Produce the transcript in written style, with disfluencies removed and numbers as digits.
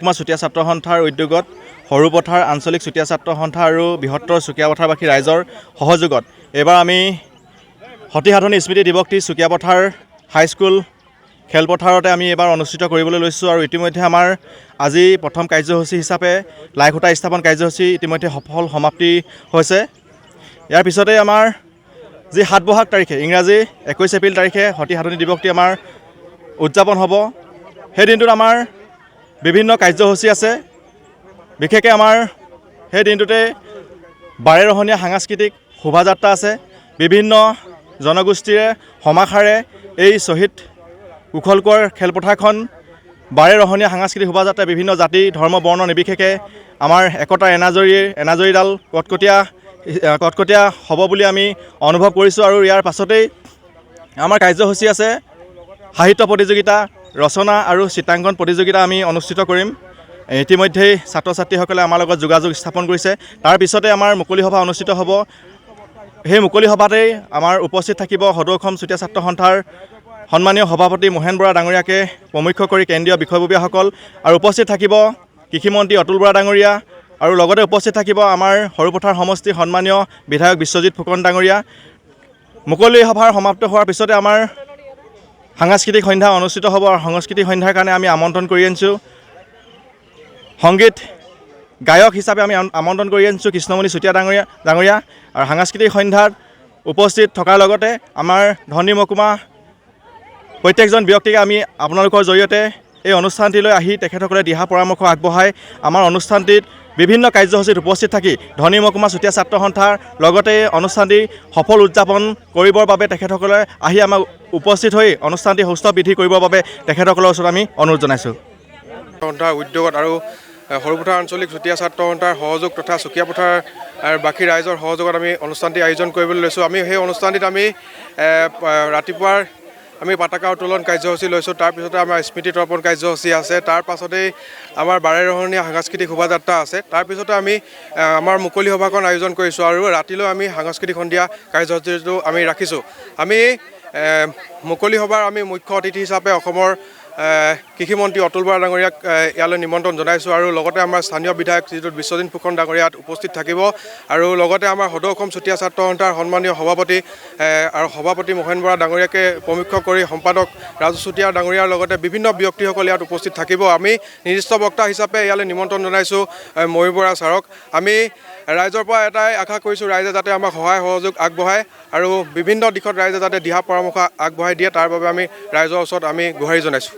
মহকুমা চুতীয়া ছাত্ৰ সন্থাৰ উদ্যোগত সৰুপথাৰ আঞ্চলিক চুতীয়া ছাত্ৰ সন্থা আৰু বৃহত্তৰ চুতীয়াপথাৰবাসী ৰাইজৰ সহযোগত এইবাৰ আমি সতীসাধনী স্মৃতি দিৱসটি চুতীয়াপথাৰ হাইস্কুল খেলপথাৰতে আমি এইবাৰ অনুষ্ঠিত কৰিবলৈ লৈছোঁ আৰু ইতিমধ্যে আমাৰ আজি প্ৰথম কাৰ্যসূচী হিচাপে লাইখুঁটা স্থাপন কাৰ্যসূচী ইতিমধ্যে সফল সমাপ্তি হৈছে। ইয়াৰ পিছতে আমাৰ যি ৭ বহাগ তাৰিখে ইংৰাজী 21 এপ্ৰিল তাৰিখে সতীসাধনী দিৱসটি আমাৰ উদযাপন হ'ব। সেই দিনটোত আমাৰ বিভিন্ন কাৰ্যসূচী আছে। বিশেষকৈ আমাৰ সেই দিনটোতে বাৰেৰহণীয়া সাংস্কৃতিক শোভাযাত্ৰা আছে। বিভিন্ন জনগোষ্ঠীৰে সমাহাৰে এই শ্বহীদ কুশল কোঁৱৰ খেলপথাৰখন বাৰেৰহণীয়া সাংস্কৃতিক শোভাযাত্ৰা বিভিন্ন জাতি ধৰ্ম বৰ্ণ নিৰ্বিশেষে আমাৰ একতাৰ এনাজৰীডাল কটকটীয়া হ'ব বুলি আমি অনুভৱ কৰিছোঁ। আৰু ইয়াৰ পাছতেই আমাৰ কাৰ্যসূচী আছে সাহিত্য প্ৰতিযোগিতা, ৰচনা আৰু চিত্ৰাংকন প্ৰতিযোগিতা আমি অনুষ্ঠিত কৰিম। ইতিমধ্যেই ছাত্ৰ ছাত্ৰীসকলে আমাৰ লগত যোগাযোগ স্থাপন কৰিছে। তাৰ পিছতে আমাৰ মুকলি সভা অনুষ্ঠিত হ'ব। সেই মুকলি সভাতেই আমাৰ উপস্থিত থাকিব সদৌ অসম চুতীয়া ছাত্ৰ সন্থাৰ সন্মানীয় সভাপতি মোহেন বৰা ডাঙৰীয়াকে প্ৰমুখ্য কৰি কেন্দ্ৰীয় বিষয়ববীয়াসকল, আৰু উপস্থিত থাকিব কৃষিমন্ত্ৰী অতুল বৰা ডাঙৰীয়া, আৰু লগতে উপস্থিত থাকিব আমাৰ সৰুপথাৰ সমষ্টিৰ সন্মানীয় বিধায়ক বিশ্বজিৎ ফুকন ডাঙৰীয়া। মুকলি সভাৰ সমাপ্ত হোৱাৰ পিছতে আমাৰ সাংস্কৃতিক সন্ধ্যা অনুষ্ঠিত হ'ব। আৰু সাংস্কৃতিক সন্ধ্যাৰ কাৰণে আমি আমন্ত্ৰণ কৰি আনিছোঁ সংগীত গায়ক হিচাপে আমি আমন্ত্ৰণ কৰি আনিছোঁ কৃষ্ণমণি চুতীয়া ডাঙৰীয়া। আৰু সাংস্কৃতিক সন্ধ্যাত উপস্থিত থকাৰ লগতে আমাৰ ধনী মহকুমা প্ৰত্যেকজন ব্যক্তিকে আমি আপোনালোকৰ জৰিয়তে এই অনুষ্ঠানটিলৈ আহি তেখেতসকলে দিহা পৰামৰ্শ আগবঢ়াই আমাৰ অনুষ্ঠানটিত বিভিন্ন কাৰ্যসূচীত উপস্থিত থাকি ধনী মহকুমা চুতীয়া ছাত্ৰ সন্থাৰ লগতে অনুষ্ঠানটি সফল উদযাপন কৰিবৰ বাবে তেখেতসকলে আহি আমাক উপস্থিত হৈ অনুষ্ঠানটি সুস্থ বৃদ্ধি কৰিবৰ বাবে তেখেতসকলৰ ওচৰত আমি অনুৰোধ জনাইছোঁ। সন্থাৰ উদ্যোগত আৰু সৰুপথাৰ আঞ্চলিক চুতীয়া ছাত্ৰ সন্থাৰ সহযোগ তথা চুতীয়াপথাৰ বাকী ৰাইজৰ সহযোগত আমি অনুষ্ঠানটি আয়োজন কৰিবলৈ লৈছোঁ। আমি সেই অনুষ্ঠানটিত আমি ৰাতিপুৱাৰ আমি পতাকা উত্তোলন কাৰ্যসূচী লৈছোঁ। তাৰপিছতে আমাৰ স্মৃতি তৰ্পণ কাৰ্যসূচী আছে। তাৰ পাছতেই আমাৰ বাৰেৰহণীয়া সাংস্কৃতিক শোভাযাত্ৰা আছে। তাৰপিছতে আমি আমাৰ মুকলি সভাখন আয়োজন কৰিছোঁ আৰু ৰাতিলৈ আমি সাংস্কৃতিক সন্ধিয়া কাৰ্যসূচীটো আমি ৰাখিছোঁ। আমি মুকলি সভাৰ আমি মুখ্য অতিথি হিচাপে অসমৰ কৃষিমন্ত্ৰী অতুল বৰা ডাঙৰীয়াক ইয়ালৈ নিমন্ত্ৰণ জনাইছোঁ। আৰু লগতে আমাৰ স্থানীয় বিধায়ক শ্ৰীযুত বিশ্বজিৎ ফুকন ডাঙৰীয়াত উপস্থিত থাকিব। আৰু লগতে আমাৰ সদৌ অসম চুতীয়া ছাত্ৰ সন্থাৰ সন্মানীয় সভাপতি মোহেন বৰা ডাঙৰীয়াকে প্ৰমুখ্য কৰি সম্পাদক ৰাজু চুতীয়া ডাঙৰীয়াৰ লগতে বিভিন্ন ব্যক্তিসকল ইয়াত উপস্থিত থাকিব। আমি নিৰ্দিষ্ট বক্তা হিচাপে ইয়ালৈ নিমন্ত্ৰণ জনাইছোঁ ময়ূৰ বৰা ছাৰক। আমি ৰাইজৰ পৰা এটাই আশা কৰিছোঁ, ৰাইজে যাতে আমাক সহায় সহযোগ আগবঢ়ায় আৰু বিভিন্ন দিশত ৰাইজে যাতে দিহা পৰামৰ্শ আগবঢ়াই দিয়ে, তাৰ বাবে আমি ৰাইজৰ ওচৰত আমি গুহাৰি জনাইছোঁ।